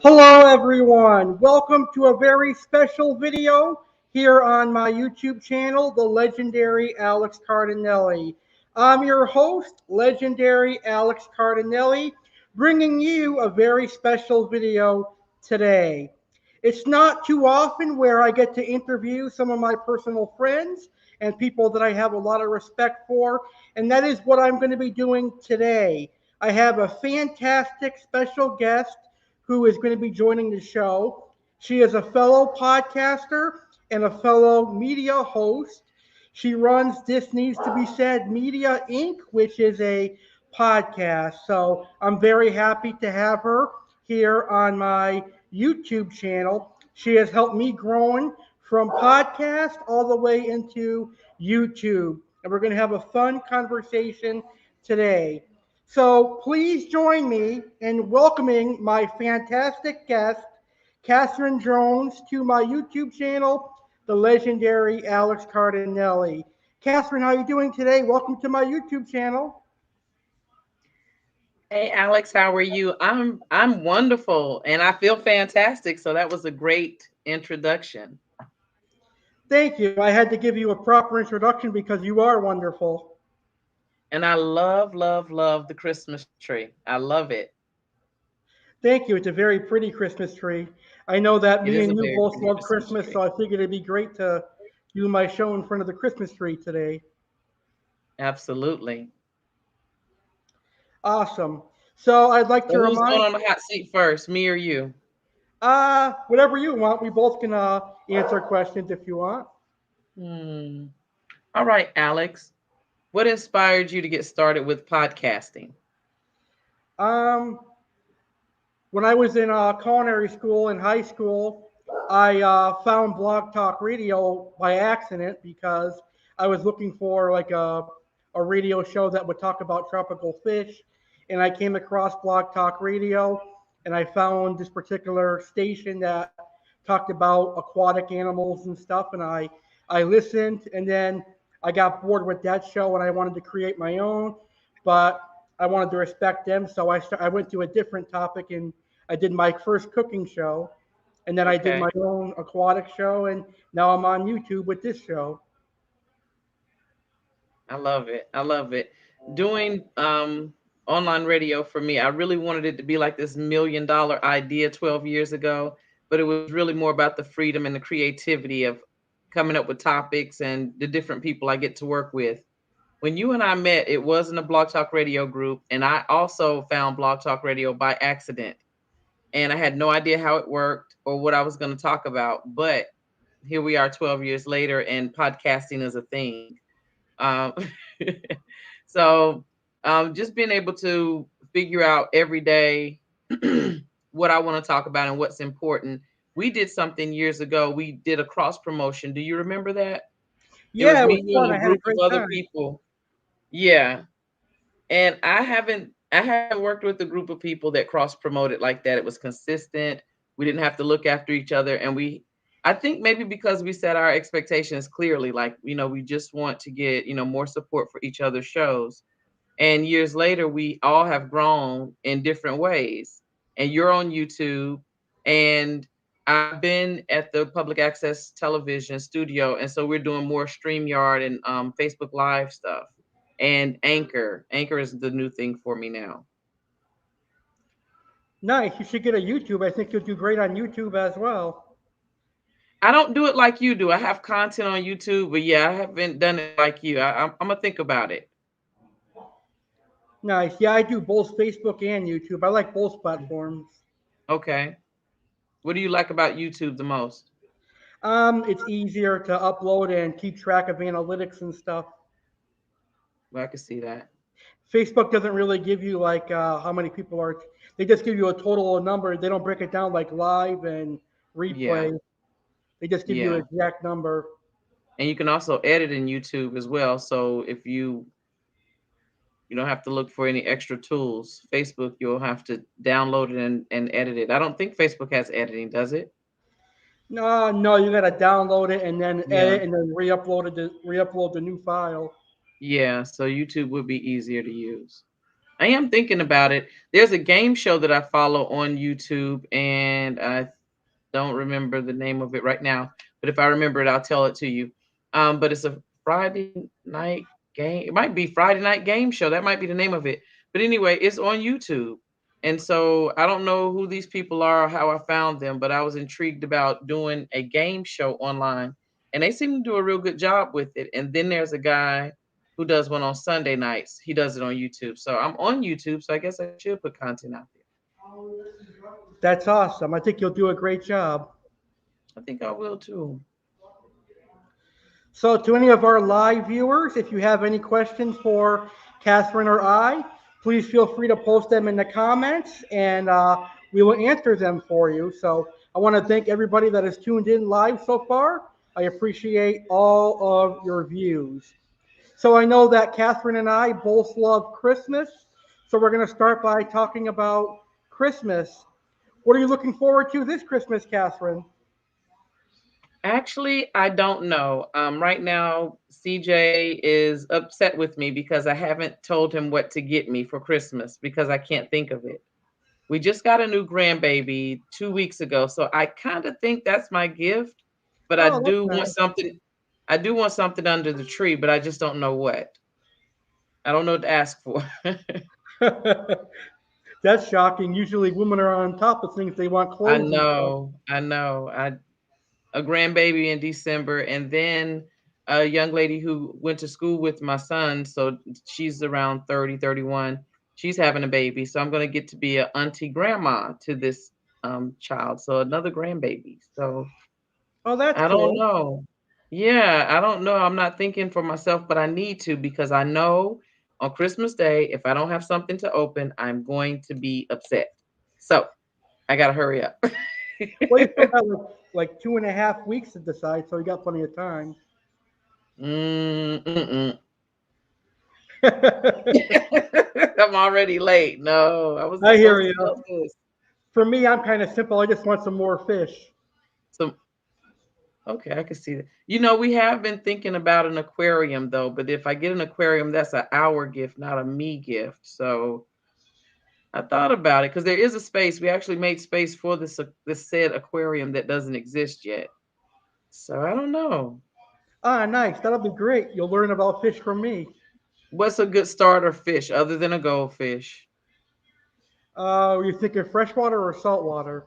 Hello everyone, welcome to a very special video here on my YouTube channel, the Legendary Alex Cardinale. I'm your host, Legendary Alex Cardinale, bringing you a very special video today. It's not too often where I get to interview some of my personal friends and people that I have a lot of respect for, and that is what I'm going to be doing today. I have a fantastic special guest who is going to be joining the show. She is a fellow podcaster and a fellow media host. She runs This Needs to Be Said Media INC, which is a podcast. So I'm very happy to have her here on my YouTube channel. She has helped me growing from podcast all the way into YouTube. And we're going to have a fun conversation today. So please join me in welcoming my fantastic guest, Katherine Jones, to my YouTube channel, the Legendary Alex Cardinale. Katherine, how are you doing today? Welcome to my YouTube channel. Hey Alex, how are you? I'm wonderful and I feel fantastic. So that was a great introduction. Thank you. I had to give you a proper introduction because you are wonderful. And I love, love, love the Christmas tree. I love it. Thank you. It's a very pretty Christmas tree. I know that It me is and a you very both pretty love Christmas Christmas, tree. so I figured it'd be great to do my show in front of the Christmas tree today. Absolutely. Awesome. So I'd like So to who's going remind on the hot seat first, me or you? whatever you want. We both can answer questions if you want. Hmm. All right, Alex. What inspired you to get started with podcasting? Um, when I was in culinary school in high school, I found Blog Talk Radio by accident because I was looking for like a radio show that would talk about tropical fish, and I came across Blog Talk Radio, and I found this particular station that talked about aquatic animals and stuff, and I listened, and then I got bored with that show, and I wanted to create my own, but I wanted to respect them, so I went to a different topic, and I did my first cooking show, and then I did Okay. my own aquatic show, and now I'm on YouTube with this show. I love it. I love it. Doing online radio for me, I really wanted it to be like this $1 million idea 12 years ago, but it was really more about the freedom and the creativity of coming up with topics and the different people I get to work with. When you and I met, it wasn't a Blog Talk Radio group, and I also found Blog Talk Radio by accident. And I had no idea how it worked or what I was going to talk about, but here we are 12 years later, and podcasting is a thing. Um, so just being able to figure out every day what I want to talk about and what's important. We did something years ago. We did a cross promotion. Do you remember that? It was Yeah, it me, was you, fun. and I a had a group of great other time. people. Yeah. And I haven't worked with a group of people that cross promoted like that. It was consistent. We didn't have to look after each other. And I think maybe because we set our expectations clearly, like, we just want to get, more support for each other's shows. And years later, we all have grown in different ways. And you're on YouTube, and I've been at the public access television studio. And so we're doing more StreamYard and Facebook Live stuff. And Anchor. Anchor is the new thing for me now. Nice. You should get a YouTube. I think you'll do great on YouTube as well. I don't do it like you do. I have content on YouTube, but yeah, I haven't done it like you. I'm gonna think about it. Nice. Yeah, I do both Facebook and YouTube. I like both platforms. Okay. What do you like about YouTube the most? It's easier to upload and keep track of analytics and stuff. Well, I can see that. Facebook doesn't really give you like how many people are. They just give you a total number. They don't break it down like live and Yeah, replay. They just give you yeah. an exact number. And you can also edit in YouTube as well. So if you don't have to look for any extra tools. Facebook, you'll have to download it and edit it. I don't think Facebook has editing, does it? No, no, you gotta download it and then Yeah. edit and then re-upload the new file. Yeah. So YouTube would be easier to use. I am thinking about it. There's a game show that I follow on YouTube, and I don't remember the name of it right now, but if I remember it, I'll tell it to you. But it's a Friday night game. It might be Friday night game show. That might be the name of it. But anyway, it's on YouTube. And so I don't know who these people are or how I found them, but I was intrigued about doing a game show online. And they seem to do a real good job with it. And then there's a guy who does one on Sunday nights. He does it on YouTube. So I'm on YouTube. So I guess I should put content out there. That's awesome. I think you'll do a great job. I think I will too. So, to any of our live viewers, if you have any questions for Catherine or I, please feel free to post them in the comments and we will answer them for you. So, I want to thank everybody that has tuned in live so far. I appreciate all of your views. So, I know that Catherine and I both love Christmas. So, we're going to start by talking about Christmas. What are you looking forward to this Christmas, Catherine? Actually, I don't know. Right now, CJ is upset with me because I haven't told him what to get me for Christmas because I can't think of it. We just got a new grandbaby 2 weeks ago, so I kind of think that's my gift, but I Oh, that's do want something. I do want something under the tree, but I just don't know what. I don't know what to ask for. nice. That's shocking. Usually women are on top of things. They want I clothes and stuff. know, I know. A grandbaby in December, and then a young lady who went to school with my son, so she's around 30, 31. She's having a baby, so I'm going to get to be a auntie grandma to this child, so another grandbaby. So Oh, that's I don't cool. know. Yeah, I don't know. I'm not thinking for myself, but I need to because I know on Christmas Day, if I don't have something to open, I'm going to be upset. So I got to hurry up. Well, you still got like 2.5 weeks to decide, so you got plenty of time. Mm-mm. I I'm already late. No, I was hear supposed to you. know this. For me, I'm kind of simple. I just want some more fish. So, okay, I can see that. You know, we have been thinking about an aquarium though, but if I get an aquarium, that's an our gift, not a me gift. So I thought about it because there is a space. We actually made space for this said aquarium that doesn't exist yet. So I don't know. Ah, nice. That'll be great. You'll learn about fish from me. What's a good starter fish other than a goldfish? You're thinking freshwater or saltwater?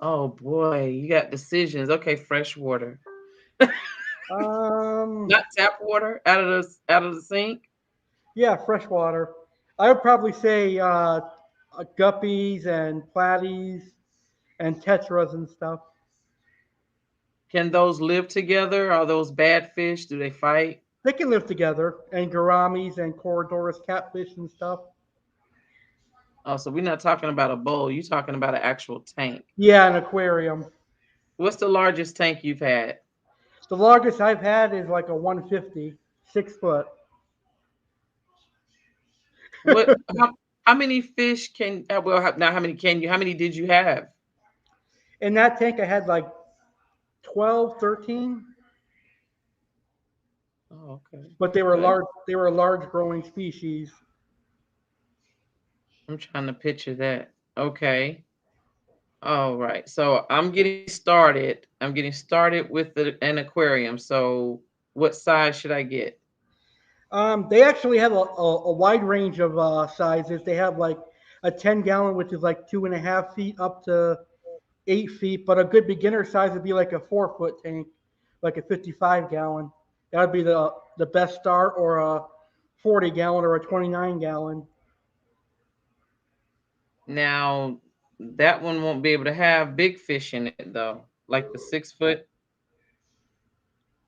Oh boy, you got decisions. Okay, freshwater. Um, Not tap water out of the sink. yeah, freshwater. I would probably say guppies and platies and tetras and stuff. Can those live together? Are those bad fish? Do they fight? They can live together, and gouramis and corridorus catfish and stuff. Oh, so we're not talking about a bowl. You're talking about an actual tank. Yeah, an aquarium. What's the largest tank you've had? The largest I've had is like a 150, 6 foot. What? How many fish can? Well, now how many can you? How many did you have? In that tank, I had like 12, 13, Oh, okay, but they were okay. large. They were large growing species. I'm trying to picture that. Okay. All right. So I'm getting started. I'm getting started with an aquarium. So what size should I get? They actually have a wide range of sizes. They have like a 10 gallon, which is like 2.5 feet, up to 8 feet, but a good beginner size would be like a 4 foot tank, like a 55 gallon. That would be the best start, or a 40 gallon or a 29 gallon. Now, that one won't be able to have big fish in it though, like the 6 foot.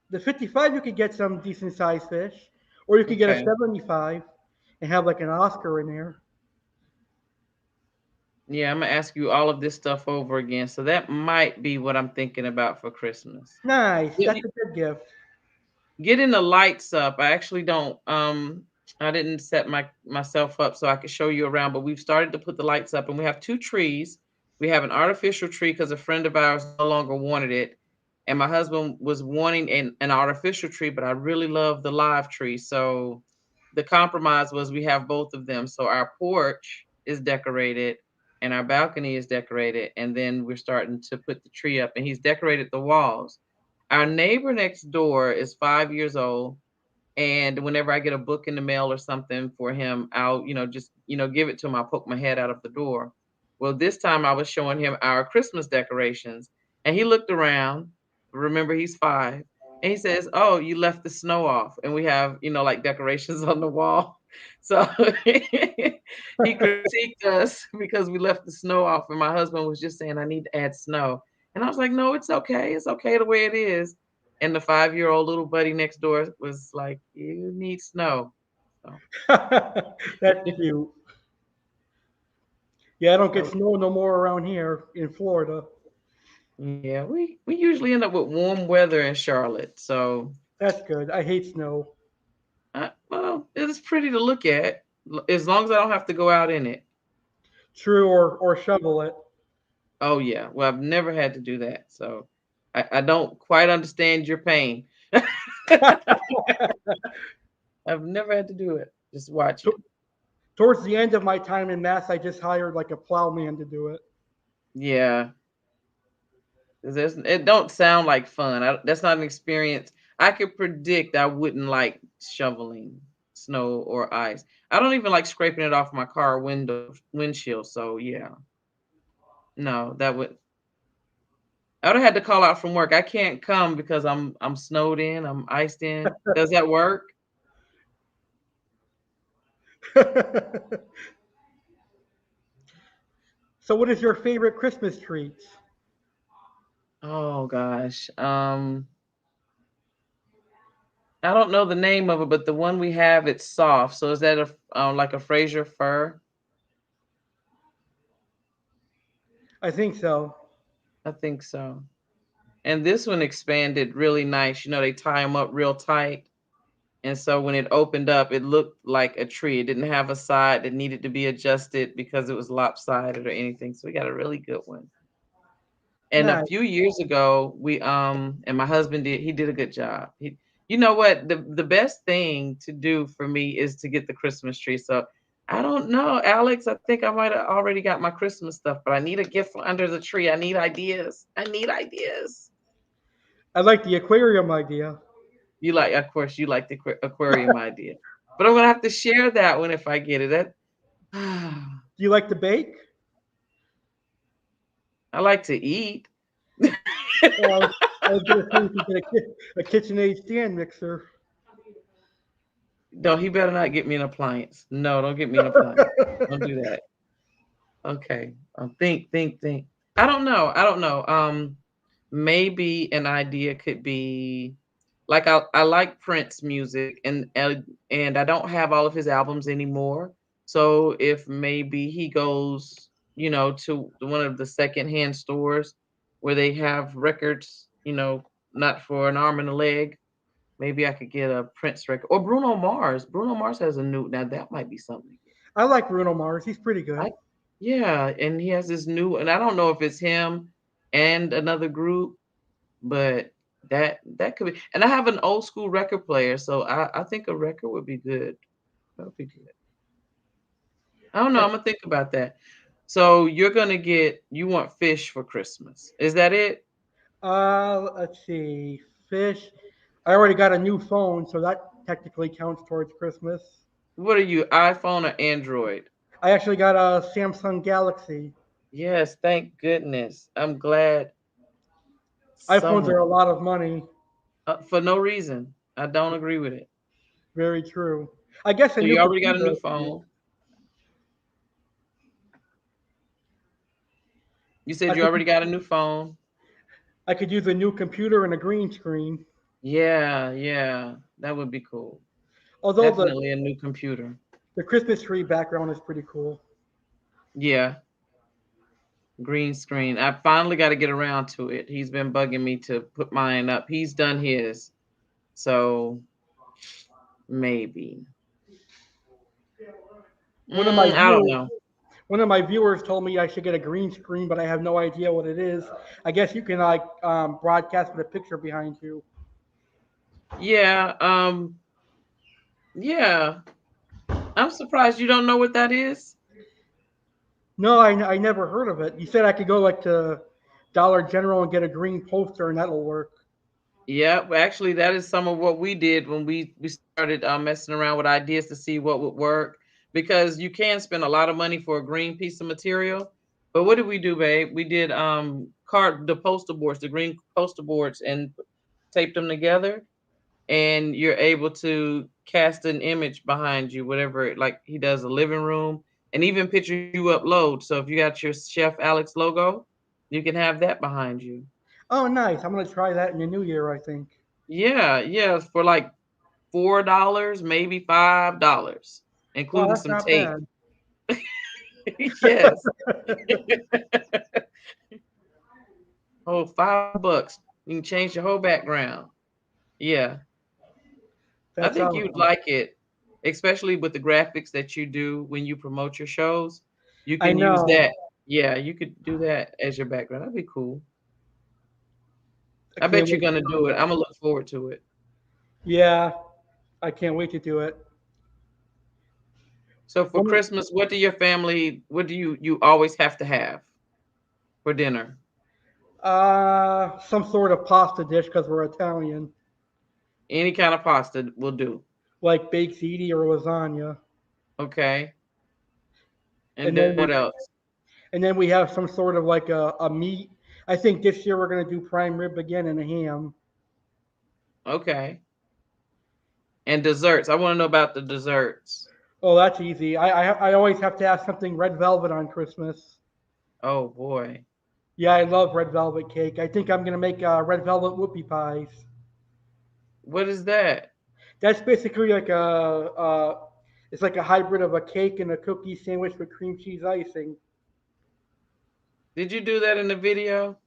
The 55, you could get some decent sized fish, or you could get a Okay. 75 and have like an Oscar in there. Yeah, I'm gonna ask you all of this stuff over again. So that might be what I'm thinking about for Christmas. Nice. Yeah, That's a good gift. getting the lights up. I actually don't I didn't set myself up so I could show you around, but we've started to put the lights up and we have two trees. We have an artificial tree because a friend of ours no longer wanted it. And my husband was wanting an artificial tree, but I really love the live tree. So the compromise was we have both of them. So our porch is decorated and our balcony is decorated. And then we're starting to put the tree up and he's decorated the walls. Our neighbor next door is 5 years old. And whenever I get a book in the mail or something for him, I'll, just, give it to him. I'll poke my head out of the door. Well, this time I was showing him our Christmas decorations and he looked around. Remember, he's 5. And he says, "Oh, you left the snow off." And we have, like decorations on the wall. So he critiqued us because we left the snow off. And my husband was just saying, "I need to add snow." And I was like, "No, it's okay. It's okay the way it is." And the 5-year-old little buddy next door was like, "You need snow." So That's cute. Yeah, I don't get so, snow no more around here in Florida. yeah, we usually end up with warm weather in Charlotte. So That's good. I hate snow. well, it's pretty to look at as long as I don't have to go out in it. True, or shovel it. Oh yeah, well I've never had to do that, so I don't quite understand your pain. I've never had to do it. Just watch it. Towards the end of my time in Mass, I just hired like a plowman to do it. Yeah, 'cause it don't sound like fun. That's not an experience. I could predict I wouldn't like shoveling snow or ice. I don't even like scraping it off my car windshield. So yeah, no, I would have had to call out from work. I can't come because I'm snowed in. I'm iced in. Does that work? So, what is your favorite Christmas treats? Oh gosh. I don't know the name of it, but the one we have, it's soft. So is that like a Fraser fir? I think so. I think so. And this one expanded really nice. They tie them up real tight. And so when it opened up, it looked like a tree. It didn't have a side that needed to be adjusted because it was lopsided or anything. So we got a really good one. And a Nice. few years ago, we and my husband he did a good job. You know what? The best thing to do for me is to get the Christmas tree. So I don't know, Alex. I think I might have already got my Christmas stuff, but I need a gift for under the tree. I need ideas. I need ideas. I like the aquarium idea. You like, of course, you like the aquarium idea, but I'm gonna have to share that one if I get it. That Do you like to bake? I like to eat. Well, I was gonna say you could get a KitchenAid stand mixer. No, he better not get me an appliance. No, don't get me an appliance. Don't do that. Okay. Think. I don't know. Maybe an idea could be like I like Prince music and I don't have all of his albums anymore. So if maybe he goes, to one of the secondhand stores where they have records, not for an arm and a leg, maybe I could get a Prince record or Bruno Mars. Bruno Mars has a new now that might be something. I like Bruno Mars. He's pretty good. I Yeah, and he has this new and I don't know if it's him and another group, but that could be. And I have an old school record player, so I think a record would be good. That would be good. I don't know. I'm gonna think about that. So you want fish for Christmas. Is that it? Let's see. Fish. I already got a new phone, so that technically counts towards Christmas. What are you, iPhone or Android? I actually got a Samsung Galaxy. Yes, thank goodness. I'm glad iPhones are a someone, lot of money. for no reason. I don't agree with it. Very true. I guess a So new you already got a computer new I could use. phone. You said I you could already got a new phone. I could use a new computer and a green screen. Yeah, yeah, that would be cool. Although Definitely a new computer. the Christmas tree background is pretty cool. Yeah, green screen. I finally got to get around to it. He's been bugging me to put mine up. He's done his. So maybe. One of my I don't viewers know. one of my viewers told me I should get a green screen, but I have no idea what it is. I guess you can like broadcast with a picture behind you. Yeah, yeah. I'm surprised you don't know what that is. No, I never heard of it. You said I could go like to Dollar General and get a green poster and that'll work. Yeah, well, actually, that is some of what we did when we started messing around with ideas to see what would work. Because you can spend a lot of money for a green piece of material. But what did we do, babe? We did the poster boards, the green poster boards, and taped them together. And you're able to cast an image behind you, whatever. Like he does a living room, and even pictures you upload. So if you got your Chef Alex logo, you can have that behind you. Oh, nice. I'm gonna try that in the new year, I think. Yeah, yeah, for like $4, maybe $5, Wow, including that's some not tape. bad. Yes. Oh, $5. You can change your whole background. Yeah. I That's think you'd awesome. like it, especially with the graphics that you do when you promote your shows. You I can use know. that. Yeah, you could do that as your background. That'd be cool. I I can't bet you're wait to gonna try do it. that. I'm gonna look forward to it. Yeah, I can't wait to do it. So for One, Christmas, what do you always have to have for dinner? some sort of pasta dish because we're Italian, Any kind of pasta will do. like baked ziti or lasagna, Okay. And and then then what else? and then we have some sort of like a meat. I think this year we're gonna do prime rib again and a ham. Okay. And desserts. I want to know about the desserts. Oh, that's easy. I always have to have something red velvet on Christmas. Oh boy. Yeah, I love red velvet cake. I think I'm gonna make red velvet whoopie pies. What is that? That's basically like it's like a hybrid of a cake and a cookie sandwich with cream cheese icing. Did you do that in the video?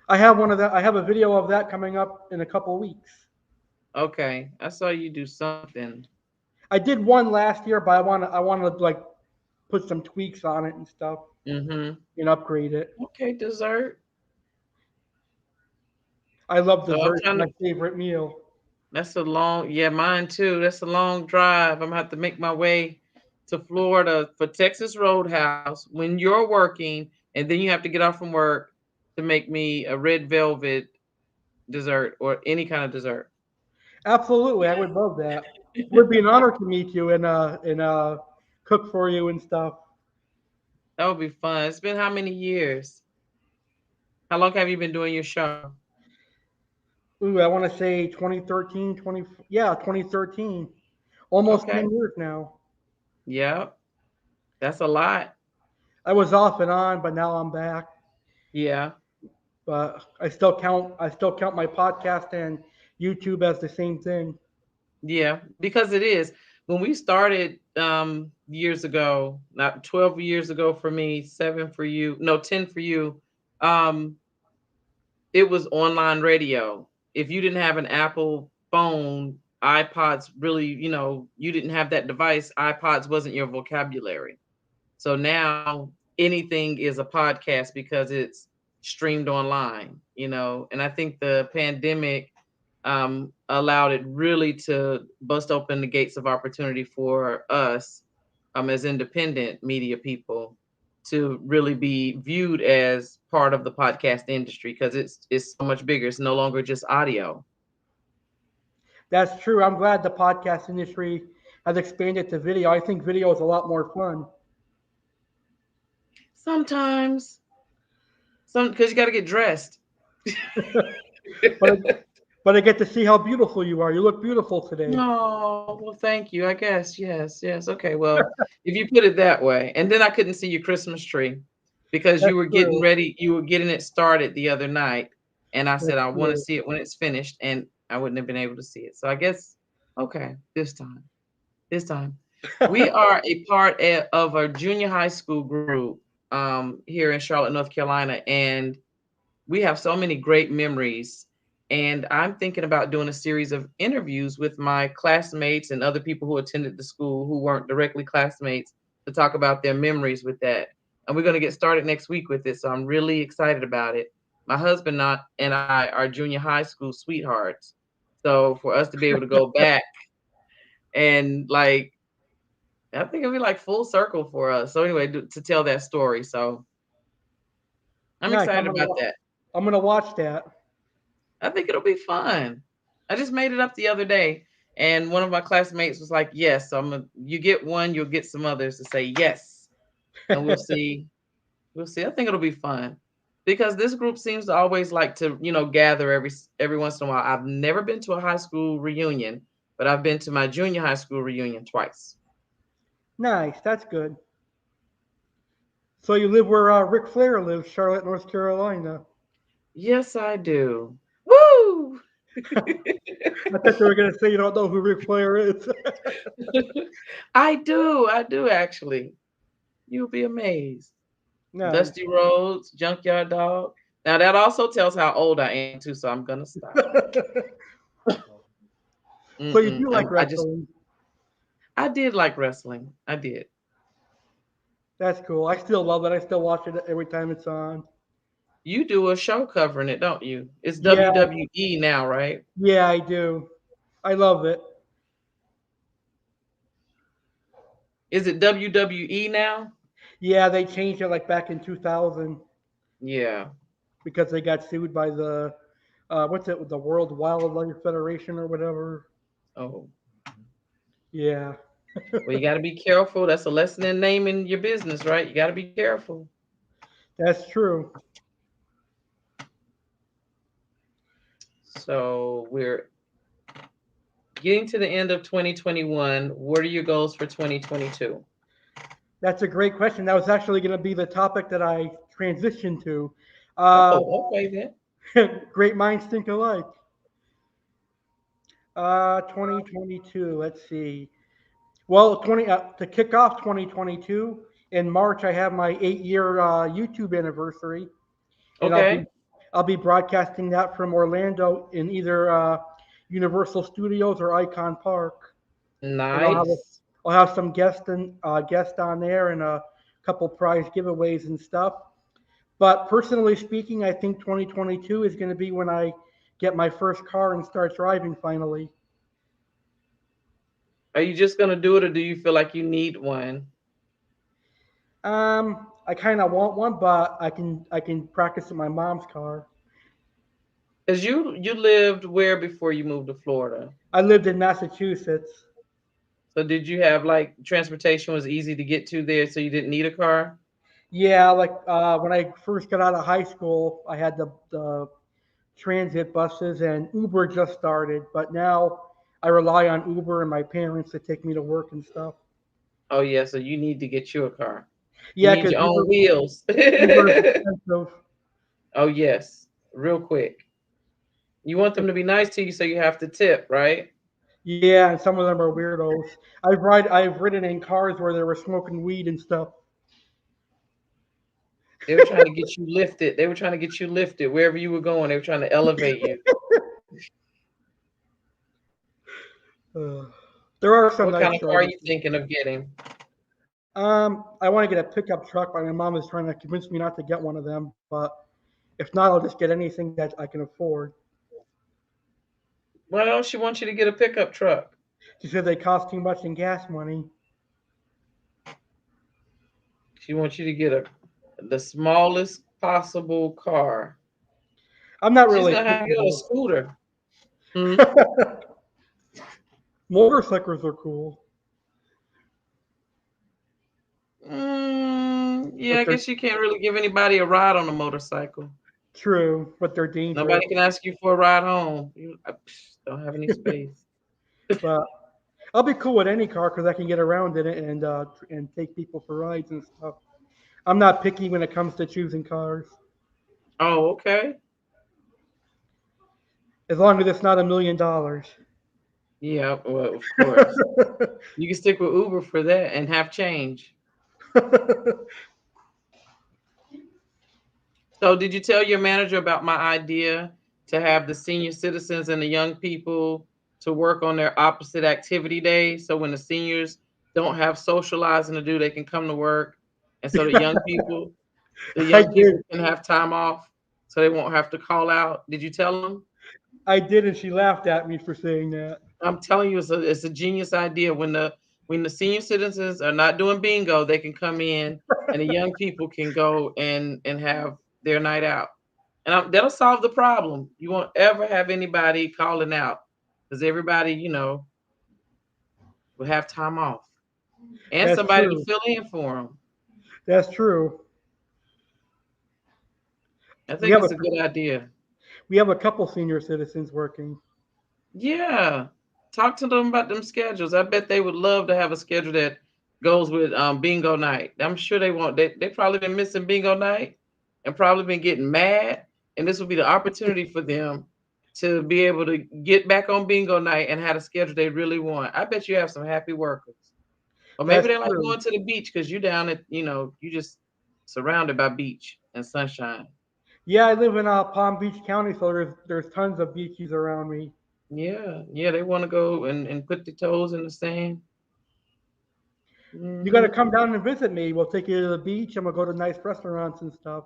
I have one of that. I have a video of that coming up in a couple weeks. Okay. I saw you do something. I did one last year, but I want to like put some tweaks on it and stuff Mm-hmm. and upgrade it. Okay, dessert. I love So I'm dessert. It's trying my to favorite meal. that's a long, yeah, mine too. That's a long drive. I'm gonna have to make my way to Florida for Texas Roadhouse when you're working, and then you have to get off from work to make me a red velvet dessert or any kind of dessert. Absolutely, I would love that. It would be an honor to meet you and cook for you and stuff. That would be fun. It's been how many years? How long have you been doing your show? Ooh, I want to say 2013, 2013. Almost Okay. 10 years now. Yep. That's a lot. I was off and on, but now I'm back. Yeah. But I still count my podcast and YouTube as the same thing. Yeah. Because it is. When we started years ago, not 12 years ago for me, 7 for you, no, 10 for you, um, it was online radio. If you didn't have an Apple phone, iPods really, you didn't have that device, iPods wasn't your vocabulary. So now anything is a podcast because it's streamed online, and I think the pandemic allowed it really to bust open the gates of opportunity for us as independent media people to really be viewed as part of the podcast industry because it's so much bigger. It's no longer just audio. That's true. I'm glad the podcast industry has expanded to video. I think video is a lot more fun. Sometimes, because you got to get dressed. But I, but I get to see how beautiful you are. You look beautiful today. No, well, thank you. I guess yes, yes. Okay, well, if you put it that way, and then I couldn't see your Christmas tree because That's you were getting true. ready. You were getting it started the other night, and I said That's I want to true. see it when it's finished, and I wouldn't have been able to see it. So I guess okay, this time. This time. We are a part of a junior high school group here in Charlotte, North Carolina, and we have so many great memories. And I'm thinking about doing a series of interviews with my classmates and other people who attended the school who weren't directly classmates to talk about their memories with that. And we're going to get started next week with it. So I'm really excited about it. My husband and I are junior high school sweethearts. So for us to be able to go back and like, I think it'll be like full circle for us. So anyway, to tell that story. So I'm Nice. excited about that. I'm gonna watch that. I think it'll be fun. I just made it up the other day, and one of my classmates was like, "Yes." So you get one, you'll get some others to say yes, and we'll see. We'll see. I think it'll be fun because this group seems to always like to, gather every once in a while. I've never been to a high school reunion, but I've been to my junior high school reunion twice. Nice. That's good. So you live where Ric Flair lives, Charlotte, North Carolina. Yes, I do. Woo! I thought you were gonna say you don't know who Ric Flair is. I do actually. You'll be amazed. Nice. Dusty Roads, Junkyard Dog. Now that also tells how old I am too, so I'm gonna stop. So you Mm-mm. do like I just wrestling? I did like wrestling. I did. That's cool. I still love it. I still watch it every time it's on. You do a show covering it, don't you? It's Yeah, WWE now, right? yeah, I do. I love it. Is it WWE now? Yeah, they changed it like back in 2000 Yeah. because they got sued by the what's it, the World Wildlife Federation or whatever. Oh, Yeah, well, you got to be careful. That's a lesson in naming your business, right? You got to be careful. that's true. So we're getting to the end of 2021. What are your goals for 2022? That's a great question. That was actually going to be the topic that I transitioned to. Uh, Oh, okay then. great minds think alike. 2022. Let's see. Well, to kick off 2022 in March, I have my 8-year YouTube anniversary, and Okay. I'll be broadcasting that from Orlando in either Universal Studios or Icon Park, and Nice. I'll have some guests on there and a couple prize giveaways and stuff. But personally speaking, I think 2022 is going to be when I get my first car and start driving finally. Are you just gonna do it, or do you feel like you need one? I kind of want one, but I can practice in my mom's car. Because you lived where before you moved to Florida? I lived in Massachusetts. So did you have like transportation was easy to get to there, so you didn't need a car? Yeah, like when I first got out of high school, I had the transit buses, and Uber just started. But now I rely on Uber and my parents to take me to work and stuff. Oh yeah, so you need to get you a car. You Yeah, need because your own wheels. Uber is expensive. Oh yes, real quick. You want them to be nice to you, so you have to tip, right? Yeah, and some of them are weirdos. I've ridden in cars where they were smoking weed and stuff. They were trying to get you lifted. They were trying to get you lifted wherever you were going. They were trying to elevate you. Uh, there are some What nice kind of car are drivers. you thinking of getting? I want to get a pickup truck, but my mom is trying to convince me not to get one of them. But if not, I'll just get anything that I can afford. Why don't she want you to get a pickup truck? She said they cost too much in gas money. She wants you to get the smallest possible car. I'm not She's really gonna have to picky get a though. scooter. Hmm? Motorcycles are cool. Yeah, but I they're guess you can't really give anybody a ride on a motorcycle. true, but they're dangerous. Nobody can ask you for a ride home. I don't have any space. But I'll be cool with any car because I can get around in it and take people for rides and stuff. I'm not picky when it comes to choosing cars, Oh, okay. as long as it's not $1 million. Yeah, well, of course. You can stick with Uber for that and have change. So, did you tell your manager about my idea to have the senior citizens and the young people to work on their opposite activity days? So, when the seniors don't have socializing to do, they can come to work, and so the I young did. people can have time off, so they won't have to call out. Did you tell them? I did, and she laughed at me for saying that. I'm telling you, it's a genius idea. When the senior citizens are not doing bingo, they can come in, and the young people can go and have their night out, and that'll solve the problem. You won't ever have anybody calling out because everybody, will have time off and That's somebody to true. fill in for them. That's true. I We think have a it's a good idea. we have a couple senior citizens working. Yeah. Talk to them about them schedules. I bet they would love to have a schedule that goes with bingo night. I'm sure they won't. They probably been missing bingo night and probably been getting mad. And this will be the opportunity for them to be able to get back on bingo night and have a schedule they really want. I bet you have some happy workers. Or maybe That's they like true. going to the beach because you down at, you just surrounded by beach and sunshine. Yeah, I live in Palm Beach County, so there's tons of beaches around me. Yeah. Yeah. They want to go and put their toes in the sand. You got to Hmm. come down and visit me. We'll take you to the beach, and we'll go to nice restaurants and stuff.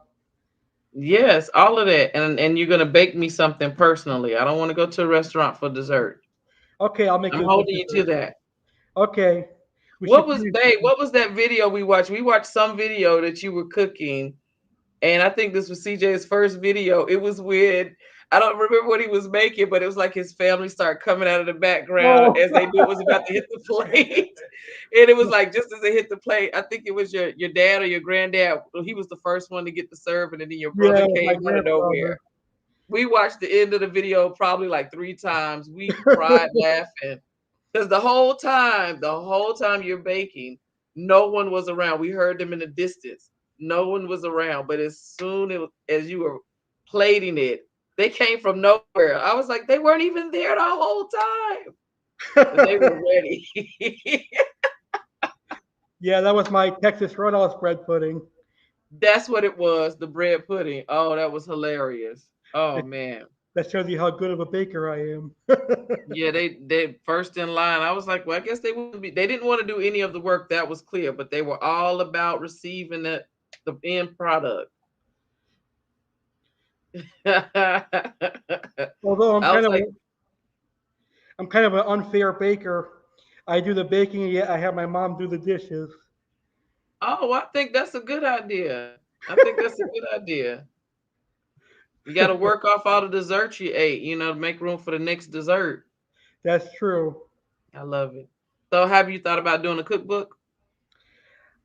Yes, all of that. And you're gonna bake me something personally. I don't want to go to a restaurant for dessert. Okay, I'll make I'm you a good holding you to dessert. that. Okay, we should Babe, communicate. what was that video we watched? We watched some video that you were cooking, and I think this was CJ's first video. It was weird. I don't remember what he was making, but it was like his family started coming out of the background Oh, as they knew it was about to hit the plate. And it was like just as it hit the plate, I think it was your dad or your granddad. He was the first one to get the serve, and then your yeah, brother with my came out of nowhere. grandfather. We watched the end of the video probably like 3 times. We cried laughing because the whole time you're baking, no one was around. We heard them in the distance. No one was around, but as you were plating it, they came from nowhere. I was like, they weren't even there the whole time, but they were ready. Yeah, that was my Texas Roadhouse bread pudding. That's what it was, the bread pudding. Oh, that was hilarious. Oh That man. that shows you how good of a baker I am. Yeah, they first in line. I was like, well, I guess they didn't want to do any of the work, that was clear, but they were all about receiving the end product. I Although was like, I'm kind of an unfair baker. I do the baking, and yet I have my mom do the dishes. oh, I think that's a good idea. I think that's a good idea. You got to work off all the desserts you ate, to make room for the next dessert. That's true. I love it. So, have you thought about doing a cookbook?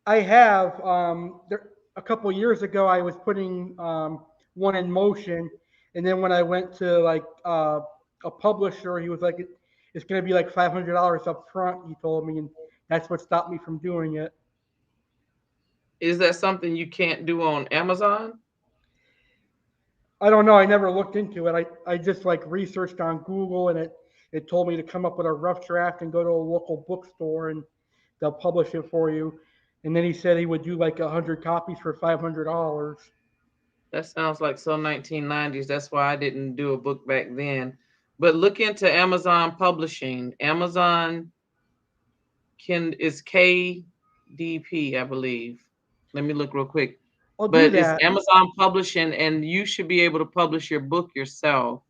I have a couple years ago. I was putting one in motion, and then when I went to a publisher, he was like, "It's going to be like $500 up front." He told me, and that's what stopped me from doing it. Is that something you can't do on Amazon? I don't know. I never looked into it. I just like researched on Google, and it told me to come up with a rough draft and go to a local bookstore, and they'll publish it for you. And then he said he would do like 100 copies for $500. That sounds like so 1990s. That's why I didn't do a book back then. But look into Amazon Publishing. Amazon is KDP, I believe. Let me look real quick. I'll do But it's that. Amazon Publishing, and you should be able to publish your book yourself.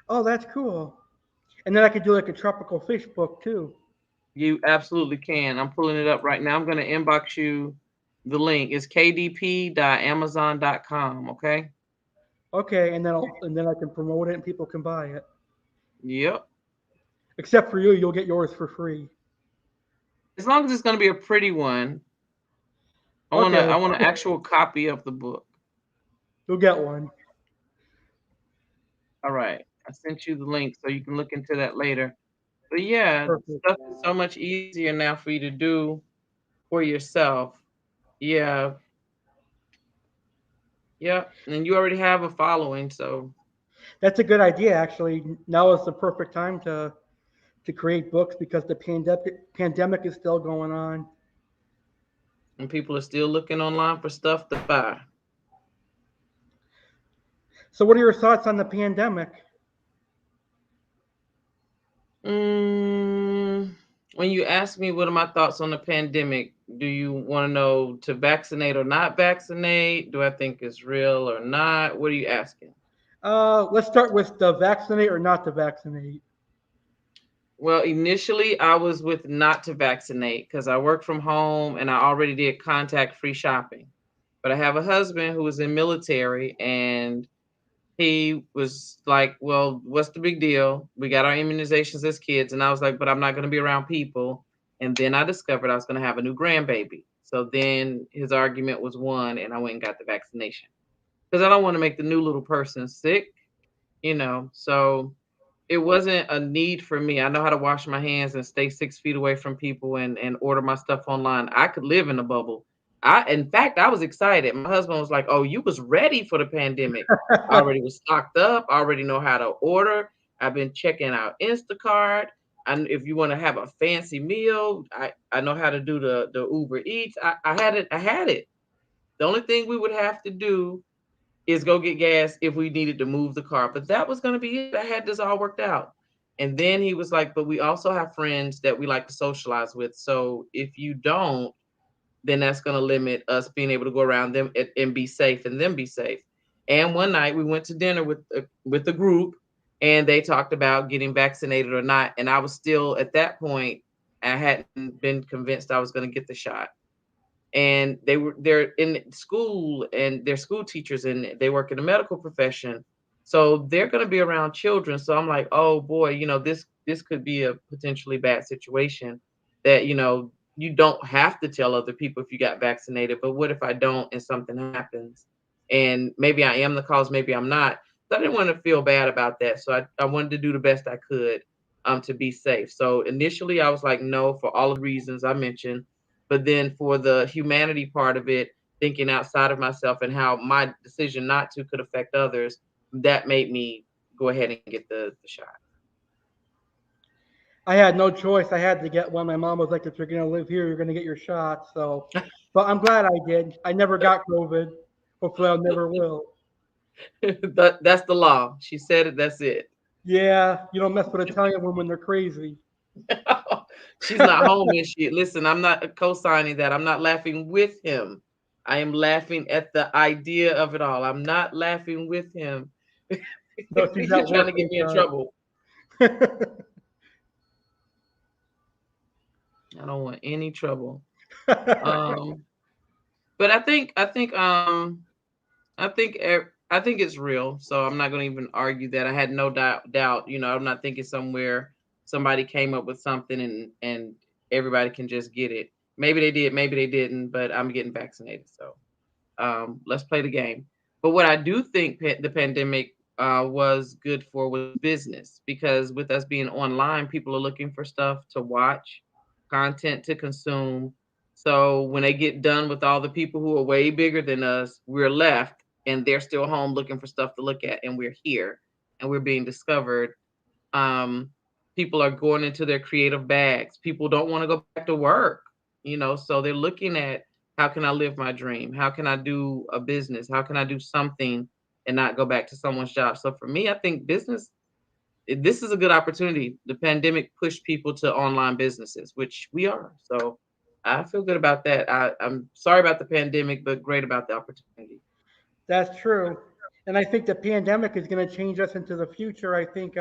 Oh, that's cool. And then I could do like a tropical fish book too. You absolutely can. I'm pulling it up right now. I'm going to inbox you the link. It's kdp.amazon.com. Okay. Okay, and then I can promote it and people can buy it. Yep. Except for you, you'll get yours for free. As long as it's going to be a pretty one. Okay, I want an actual copy of the book. you'll get one. All right. I sent you the link so you can look into that later. But yeah, Perfect. stuff is so much easier now for you to do for yourself. Yeah. Yeah. And you already have a following, so That's a good idea, actually. Now is the perfect time to create books because the pandemic is still going on. and people are still looking online for stuff to buy. So, what are your thoughts on the pandemic? Mm, when you ask me what are my thoughts on the pandemic, do you want to know to vaccinate or not vaccinate? Do I think it's real or not? What are you asking? Let's start with the vaccinate or not to vaccinate. Well, initially I was with not to vaccinate because I work from home and I already did contact free shopping. But I have a husband who was in military and he was like, "Well, what's the big deal? We got our immunizations as kids." And I was like, "But I'm not going to be around people." And then I discovered I was going to have a new grandbaby. So then his argument was won, and I went and got the vaccination because I don't want to make the new little person sick, you know. So it wasn't a need for me. I know how to wash my hands and stay 6 feet away from people and order my stuff online. I could live in a bubble. In fact, I was excited. My husband was like, "Oh, you was ready for the pandemic. I already was stocked up. I already know how to order. I've been checking out Instacart. And if you want to have a fancy meal, I know how to do the Uber Eats. I had it. I had it. The only thing we would have to do is go get gas if we needed to move the car. But that was going to be it. I had this all worked out." And then he was like, "But we also have friends that we like to socialize with. So if you don't, then that's going to limit us being able to go around them and be safe and them be safe." And one night we went to dinner with the group and they talked about getting vaccinated or not. And I was still at that point, I hadn't been convinced I was going to get the shot, and they're in school and they're school teachers and they work in the medical profession, so they're going to be around children. So I'm like, oh boy, this could be a potentially bad situation, that you don't have to tell other people if you got vaccinated, but what if I don't and something happens, and maybe I am the cause, maybe I'm not. So I didn't want to feel bad about that, so I wanted to do the best I could to be safe. So initially I was like no for all of the reasons I mentioned, but then for the humanity part of it, thinking outside of myself and how my decision not to could affect others, that made me go ahead and get the shot. I had no choice. I had to get one. My mom was like, "If you're gonna live here, you're gonna get your shot." So, but I'm glad I did. I never got COVID. Hopefully, I never will. That's the law. She said it, that's it. Yeah, you don't mess with Italian women; they're crazy. She's not home, is she? Listen, I'm not co-signing that. I'm not laughing with him. I am laughing at the idea of it all. I'm not laughing with him. No, she's You're at trying work. to get Thank me in God. trouble. I don't want any trouble. Um, but I think it's real. So I'm not going to even argue that. I had no doubt. I'm not thinking somewhere somebody came up with something and everybody can just get it. Maybe they did, maybe they didn't. But I'm getting vaccinated, so let's play the game. But what I do think the pandemic was good for was business, because with us being online, people are looking for stuff to watch, content to consume. So when they get done with all the people who are way bigger than us, we're left and they're still home looking for stuff to look at, and we're here and we're being discovered. um, People are going into their creative bags. People don't want to go back to work, so they're looking at, how can I live my dream? How can I do a business? How can I do something and not go back to someone's job? So for me, I think this is a good opportunity. The pandemic pushed people to online businesses, which we are. So I feel good about that. I'm sorry about the pandemic, but great about the opportunity. That's true. And I think the pandemic is going to change us into the future. I think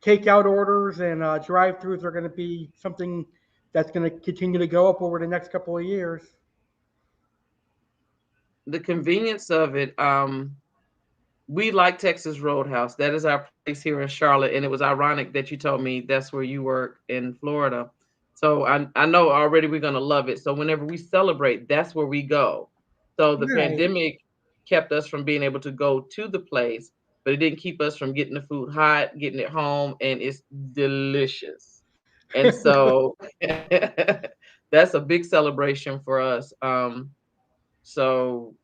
takeout orders and drive-throughs are going to be something that's going to continue to go up over the next couple of years. The convenience of it, we like Texas Roadhouse. That is our place here in Charlotte. And it was ironic that you told me that's where you work in Florida. So I know already we're gonna love it. So whenever we celebrate, that's where we go. So the Nice. pandemic kept us from being able to go to the place, but it didn't keep us from getting the food hot, getting it home, and it's delicious. And so that's a big celebration for us. So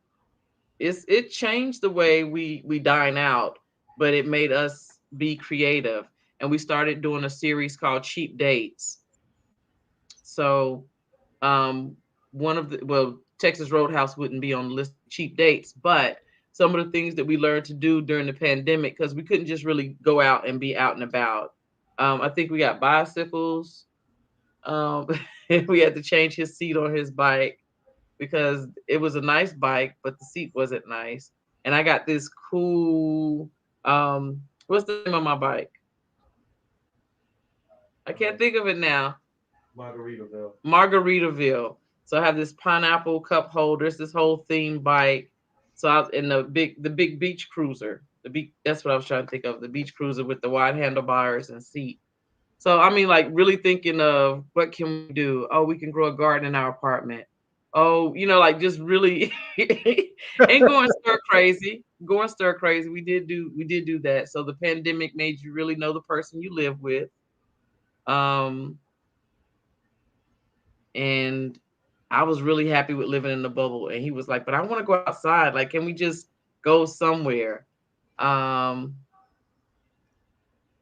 it changed the way we dine out, but it made us be creative. And we started doing a series called Cheap Dates. So um one of the well, Texas Roadhouse wouldn't be on the list of cheap dates, but some of the things that we learned to do during the pandemic, because we couldn't just really go out and be out and about. I think we got bicycles. Um, we had to change his seat on his bike because it was a nice bike, but the seat wasn't nice. And I got this cool, what's the name of my bike? I can't think of it now. Margaritaville. So I have this pineapple cup holder. It's this whole theme bike. So I in the big beach cruiser. The beach, that's what I was trying to think of. The beach cruiser with the wide handlebars and seat. So I mean, like really thinking of what can we do? Oh, we can grow a garden in our apartment. Oh, like just really and going stir crazy. Going stir crazy. We did do that. So the pandemic made you really know the person you live with. Um and I was really happy with living in the bubble. And he was like, "But I want to go outside. Like, can we just go somewhere?" Um,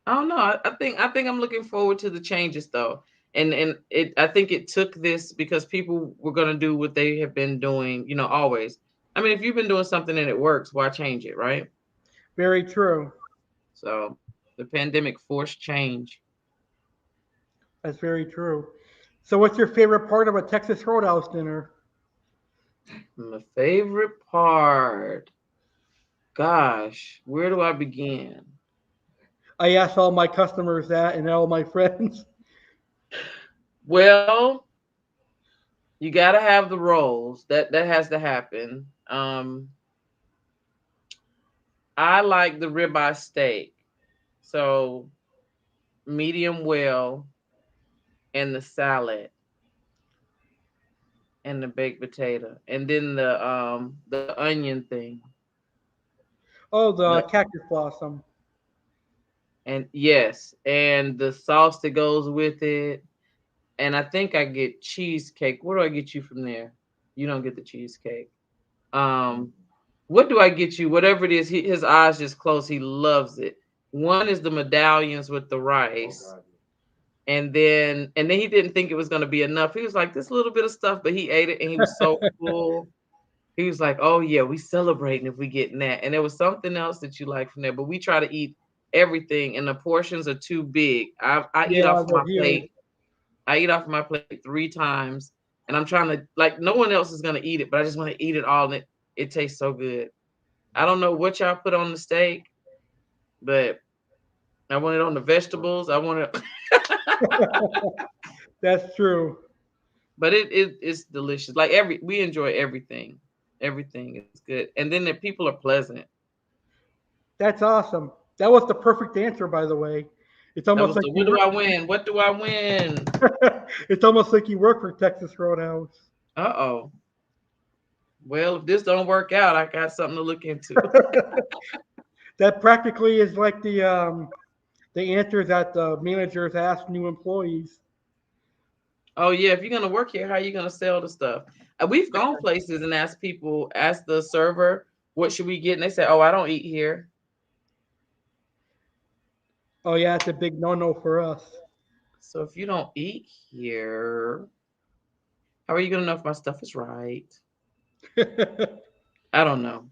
I don't know. I think I'm looking forward to the changes though. And I think it took this because people were gonna do what they have been doing, always. I mean, if you've been doing something and it works, why change it, right? Very true. So the pandemic forced change. That's very true. So, what's your favorite part of a Texas Roadhouse dinner? My favorite part. Gosh, where do I begin? I ask all my customers that and all my friends. Well, you got to have the rolls. That has to happen. I like the ribeye steak. So medium well, and the salad and the baked potato. And then the onion thing. Oh, the The cactus blossom. and yes, and the sauce that goes with it. And I think I get cheesecake. Where do I get you from there? You don't get the cheesecake. Um what do I get you? Whatever it is, his eyes just close. He loves it. One is the medallions with the rice. And then he didn't think it was gonna be enough. He was like, this little bit of stuff, but he ate it and he was so full. He was like, oh yeah, we celebrating if we getting that. And there was something else that you like from there, but we try to eat everything, and the portions are too big. I eat Yeah, off of they're my huge. plate. I eat off of my plate 3 times, and I'm trying to like no one else is gonna eat it, but I just want to eat it all, and it tastes so good. I don't know what y'all put on the steak, but I want it on the vegetables. I want it, That's true. but it's delicious. Like we enjoy everything. Everything is good, and then the people are pleasant. That's awesome. That was the perfect answer, by the way. It's That almost was like the you what do work. I win? What do I win? It's almost like you work for Texas Roadhouse. Uh-oh. Well, if this don't work out, I got something to look into. That practically is like the answer that the managers ask new employees. Oh yeah, if you're gonna work here, how are you gonna sell the stuff? We've gone places and asked people, ask the server, what should we get? And they say, oh, I don't eat here. Oh yeah, it's a big no-no for us. So if you don't eat here, how are you gonna know if my stuff is right? I don't know.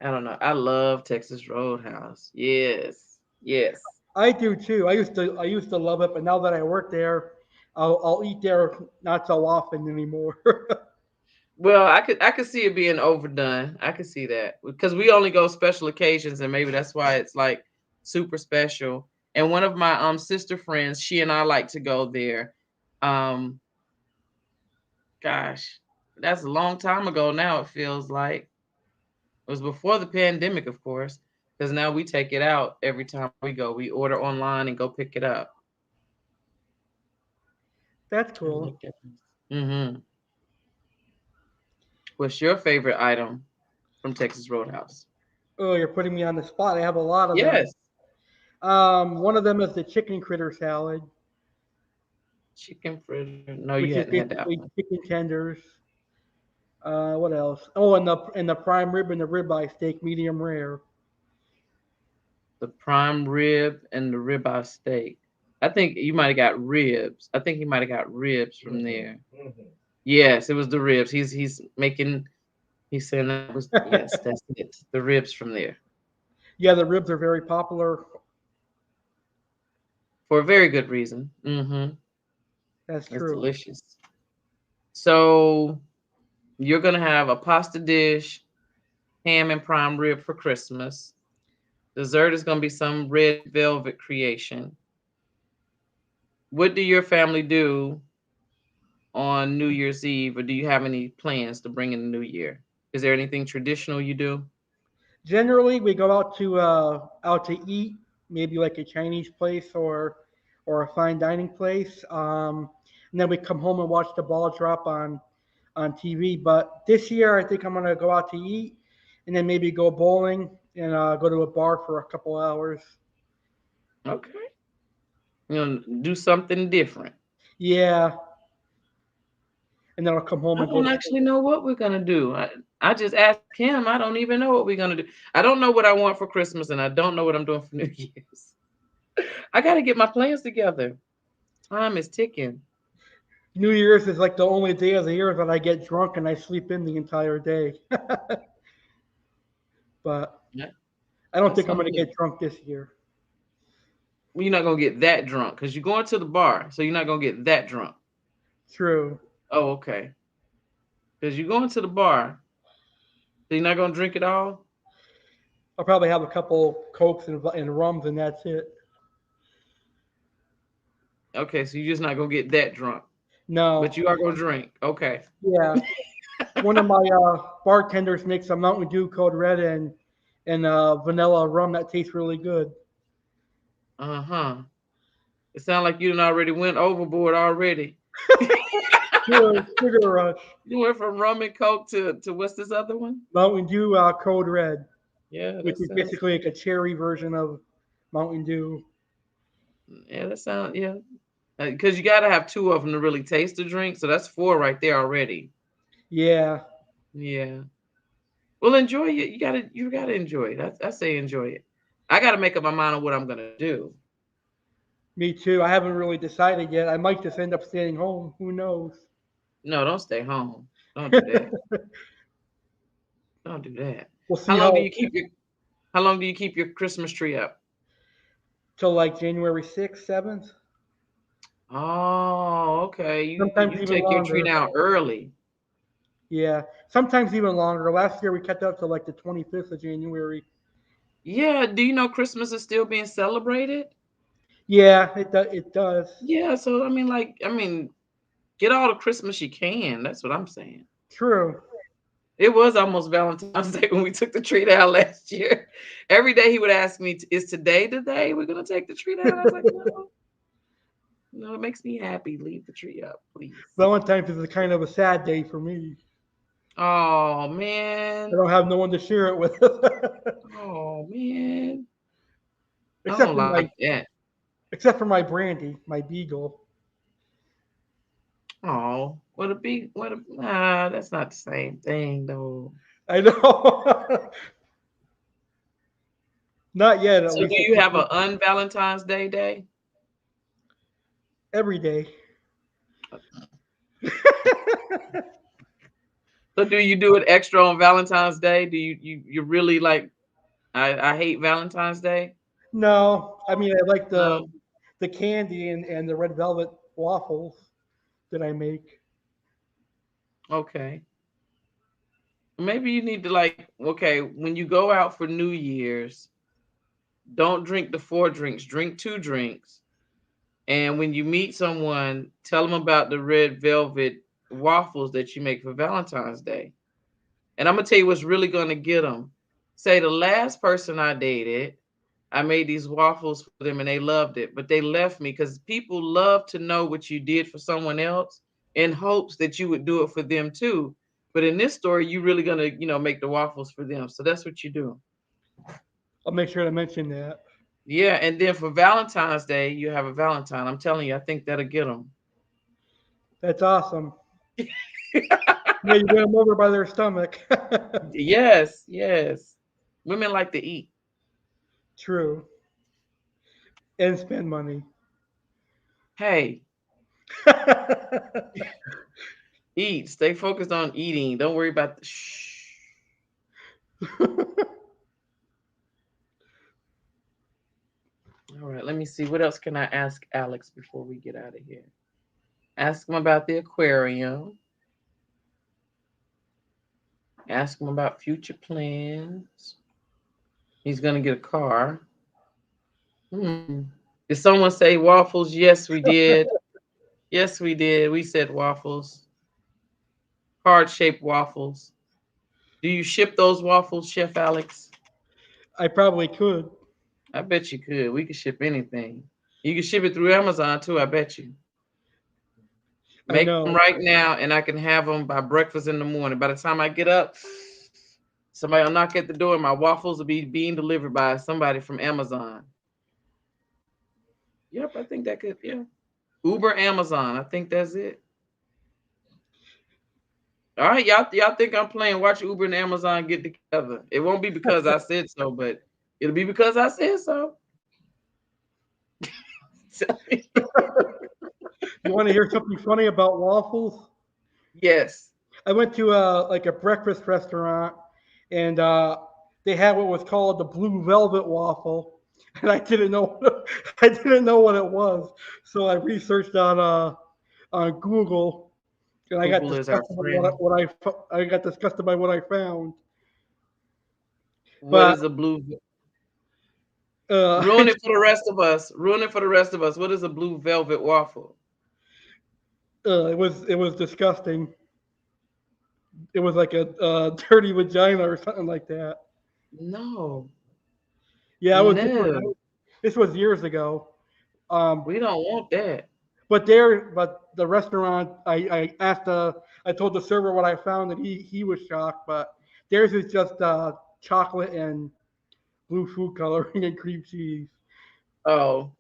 I don't know. I love Texas Roadhouse. Yes. Yes. I do too. I used to love it, but now that I work there, I'll eat there not so often anymore. Well, I could see it being overdone. I could see that because we only go special occasions, and maybe that's why it's like super special. And one of my sister friends, she and I like to go there. Um, gosh, that's a long time ago now. It feels like it was before the pandemic, of course, because now we take it out every time we go. We order online and go pick it up. That's I like cool. that. Mm-hmm. What's your favorite item from Texas Roadhouse? Oh, you're putting me on the spot. I have a lot of them. Yes. One of them is the chicken critter salad, Chicken fritter. No, you which is hadn't had that basically one. chicken tenders. What else? Oh, and the prime rib and the ribeye steak, medium rare. The prime rib and the ribeye steak. I think you might have got ribs. I think he might have got ribs from there. Yes, it was the ribs. He's making. He's saying that was yes, that's it. The ribs from there Yeah, the ribs are very popular. for a very good reason. Mm-hmm. That's It's true. delicious. So you're gonna have a pasta dish, ham and prime rib for Christmas. Dessert is gonna be some red velvet creation. What do your family do on New Year's Eve, or do you have any plans to bring in the new year? Is there anything traditional you do? Generally, we go out to eat, maybe like a Chinese place or a fine dining place. And then we come home and watch the ball drop on TV. But this year, I think I'm gonna go out to eat, and then maybe go bowling and go to a bar for a couple hours. Okay. Do something different. Yeah, and then I'll come home I and go don't to actually sleep. know what we're gonna do. I just asked him. I don't even know what we're gonna do. I don't know what I want for Christmas, and I don't know what I'm doing for New Year's. I got to get my plans together. Time is ticking. New Year's is like the only day of the year that I get drunk and I sleep in the entire day. But Yeah, I don't that's think I'm gonna something. get drunk this year. You're not gonna get that drunk because you're going to the bar, so you're not gonna get that drunk. True. Oh, okay. Because you're going to the bar, so you're not gonna drink it all. I'll probably have a couple cokes and rums, and that's it. Okay, so you're just not gonna get that drunk, but No. you are gonna drink. Okay. Yeah. One of my bartenders makes a Mountain Dew Code Red and vanilla rum that tastes really good. Uh huh. It sounds like you done already went overboard already. Sugar Rush. You went from rum and coke to what's this other one? Mountain Dew Code Red, Yeah, which that is sounds. basically like a cherry version of Mountain Dew. Yeah, that sounds. Yeah, because you got to have two of them to really taste the drink. So that's four right there already. Yeah, Yeah. Well, enjoy it. You gotta enjoy it. I say enjoy it. I gotta make up my mind on what I'm gonna do. me too. I haven't really decided yet. I might just end up staying home. Who knows? No, don't stay home. Don't do that. Don't do that. We'll How see long do how you keep your How long do you keep your Christmas tree up? till like January 6th, 7th, Oh, okay. You sometimes you even take your tree longer. down early. Yeah, sometimes even longer. Last year we kept up to like the 25th of January. Yeah. Do you know Christmas is still being celebrated? Yeah, it does. Yeah. So I mean, get all the Christmas you can. That's what I'm saying. True. It was almost Valentine's Day when we took the tree down last year. Every day he would ask me, "Is today the day we're gonna take the tree down?" I was like, "No, no, it makes me happy. Leave the tree up, please." Valentine's is a kind of a sad day for me. Oh I man, don't have no one to share it with, oh man, I except don't for my like that. except for my Brandy, my beagle. Oh, nah, that's not the same thing though. I know. Not yet. At So, least do I you can't have wait a un-Valentine's Day day? every day. So, do you do it extra on Valentine's Day? Do you really like? I hate Valentine's Day. No, I mean I like the No. the candy and the red velvet waffles that I make. Okay. Maybe you need to like, okay, when you go out for New Year's, don't drink the four drinks, drink two drinks. And when you meet someone, tell them about the red velvet waffles that you make for Valentine's Day. And I'm gonna tell you what's really gonna get them. Say the last person I dated, I made these waffles for them and they loved it, but they left me because people love to know what you did for someone else in hopes that you would do it for them too. But in this story, you're really gonna, make the waffles for them. So that's what you do. I'll make sure to mention that. Yeah, and then for Valentine's Day, you have a Valentine. I'm telling you, I think that'll get them. That's awesome. Yeah, you get them over by their stomach. Yes, yes. Women like to eat. True. And spend money. Hey, eat. Stay focused on eating. Don't worry about the shh. All right, let me see. What else can I ask Alex before we get out of here? Ask him about the aquarium. Ask him about future plans. He's gonna get a car. Did someone say waffles? Yes, we did. Yes, we did. We said waffles. Heart-shaped waffles. Do you ship those waffles, Chef Alex? I probably could. I bet you could. We could ship anything. You can ship it through Amazon too, I bet you. I Make them know. right now and I can have them by breakfast in the morning. By the time I get up, somebody will knock at the door and my waffles will be being delivered by somebody from Amazon. Yep, I think that could, yeah. Uber, Amazon. I think that's it. All right, y'all think I'm playing? Watch Uber and Amazon get together. It won't be because I said so, but it'll be because I said so. You want to hear something funny about waffles? Yes. I went to like a breakfast restaurant, and they had what was called the blue velvet waffle, and I didn't know I didn't know what it was, so I researched on Google, and I got Google is our disgusted by friend. I got disgusted by what I found. What But is a blue? I Ruin it for the rest of us. Ruin it for the rest of us. What is a blue velvet waffle? it was disgusting. It was like a dirty vagina or something like that. No, Yeah, no, this was years ago. Um, we don't want that. but the restaurant, I told the server what I found, and he was shocked. But theirs is just chocolate and blue food coloring and cream cheese. Oh,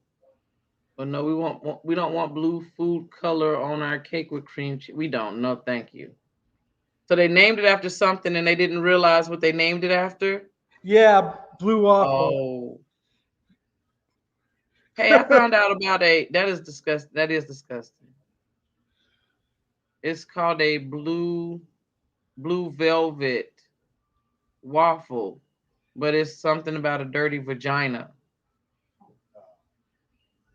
well, no, we don't want blue food color on our cake with cream cheese. We don't. No, thank you. So they named it after something, and they didn't realize what they named it after. Yeah, blue waffle. Oh, hey, I found out about a that is disgusting. That is disgusting. It's called a blue velvet waffle, but it's something about a dirty vagina.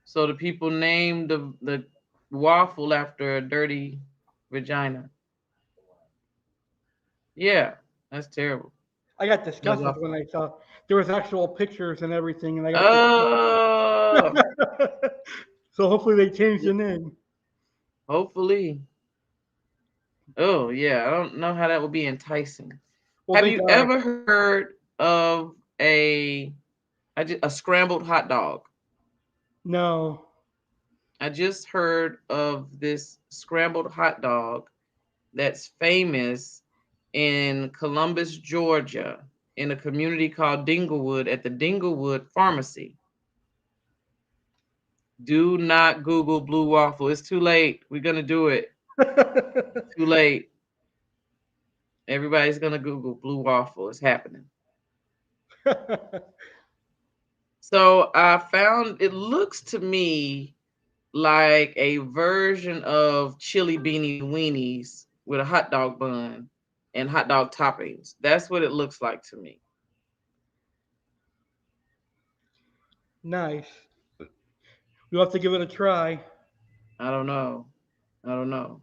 So the people named the waffle after a dirty vagina. Yeah, that's terrible. I got No disgusted waffle. when I saw there was actual pictures and everything, and I got Oh, disgusted. So hopefully they changed the name. hopefully. Oh yeah, I don't know how that would be enticing. Well, Have they you died. ever heard of a scrambled hot dog? No. I just heard of this scrambled hot dog that's famous in Columbus, Georgia, in a community called Dinglewood at the Dinglewood Pharmacy. Do not Google blue waffle. It's too late. We're gonna do it. Too late. Everybody's gonna Google blue waffle. It's happening. So I found it looks to me like a version of chili beanie weenies with a hot dog bun and hot dog toppings. That's what it looks like to me. Nice. We'll have to give it a try. I don't know. I don't know.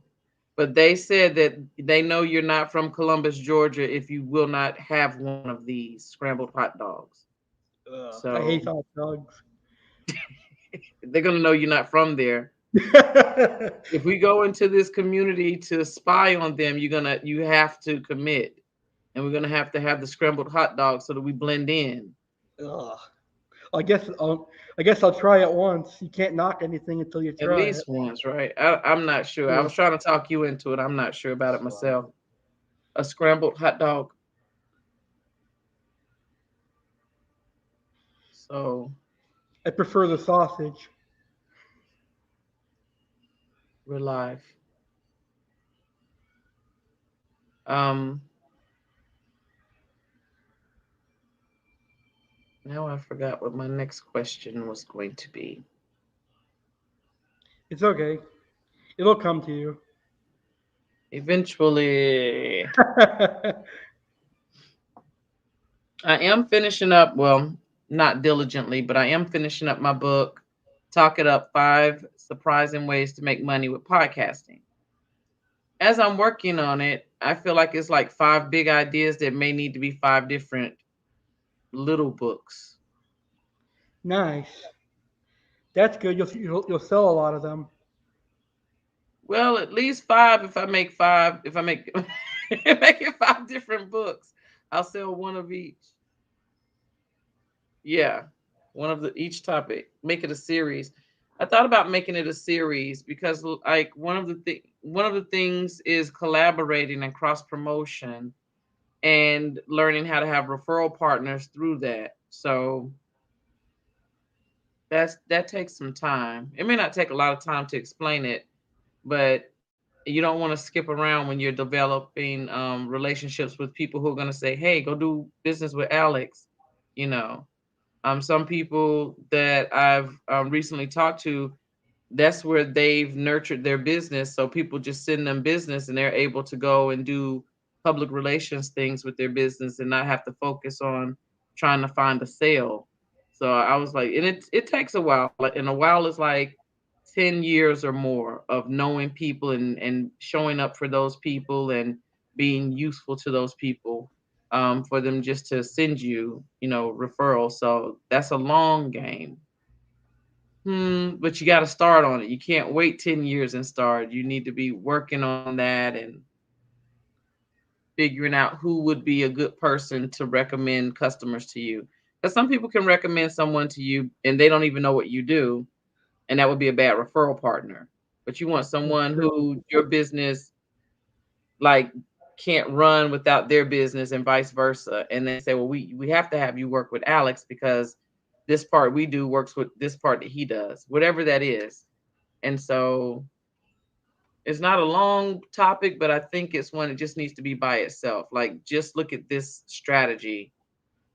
But they said that they know you're not from Columbus, Georgia if you will not have one of these scrambled hot dogs. Ugh, I hate So hot dogs. they're going to know you're not from there. If we go into this community to spy on them, you have to commit. And we're going to have the scrambled hot dog so that we blend in. Ugh. I guess I guess I'll try it once. You can't knock anything until you At try it. least once, right? I'm not sure. I Yeah. was trying to talk you into it. I'm not sure about it myself. A scrambled hot dog. So I prefer the sausage. we're live. Um, Now I forgot what my next question was going to be. It's okay. It'll come to you. Eventually, I am finishing up, well, not diligently, but I am finishing up my book, Talk It Up: 5 Surprising Ways to Make Money with Podcasting. As I'm working on it, I feel like it's like 5 big ideas that may need to be 5 different little books. Nice. That's good. You'll sell a lot of them. Well, at least 5 if I make 5, if I make make it 5 different books. I'll sell one of each. Yeah, one of the each topic. Make it a series. I thought about making it a series because like one of the things is collaborating and cross promotion and learning how to have referral partners through that. So that takes some time. It may not take a lot of time to explain it, but you don't want to skip around when you're developing relationships with people who are going to say, "Hey, go do business with Alex," you know. Some people that I've recently talked to, that's where they've nurtured their business. So people just send them business and they're able to go and do public relations things with their business and not have to focus on trying to find a sale. So I was like, and it takes a while. And a while is like 10 years or more of knowing people and showing up for those people and being useful to those people, for them just to send you, referrals. So that's a long game. But you got to start on it. You can't wait 10 years and start. You need to be working on that and figuring out who would be a good person to recommend customers to you. Because some people can recommend someone to you and they don't even know what you do, and that would be a bad referral partner. But you want That's someone true. who your business like can't run without their business and vice versa. And they say, well, we have to have you work with Alex because this part we do works with this part that he does, whatever that is. And so it's not a long topic, but I think it's one that just needs to be by itself. Like, just look at this strategy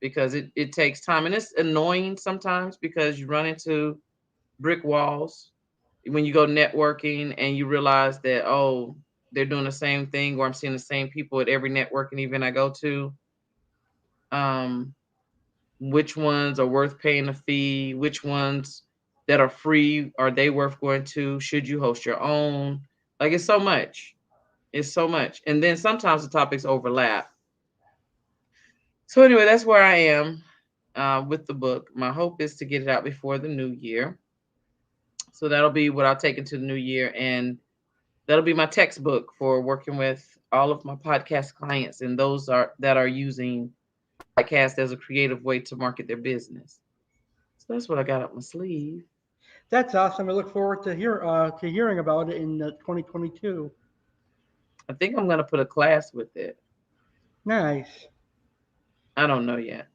because it takes time. And it's annoying sometimes because you run into brick walls when you go networking and you realize that, oh, they're doing the same thing, or I'm seeing the same people at every networking event I go to. Um, which ones are worth paying a fee? Which ones that are free are they worth going to? Should you host your own? Like, it's so much. It's so much. And then sometimes the topics overlap. So anyway, that's where I am with the book. My hope is to get it out before the new year. So that'll be what I'll take into the new year. And that'll be my textbook for working with all of my podcast clients and those that are using podcast as a creative way to market their business. So that's what I got up my sleeve. That's awesome. I look forward to hearing about it in 2022. I think I'm gonna put a class with it. Nice. I don't know yet.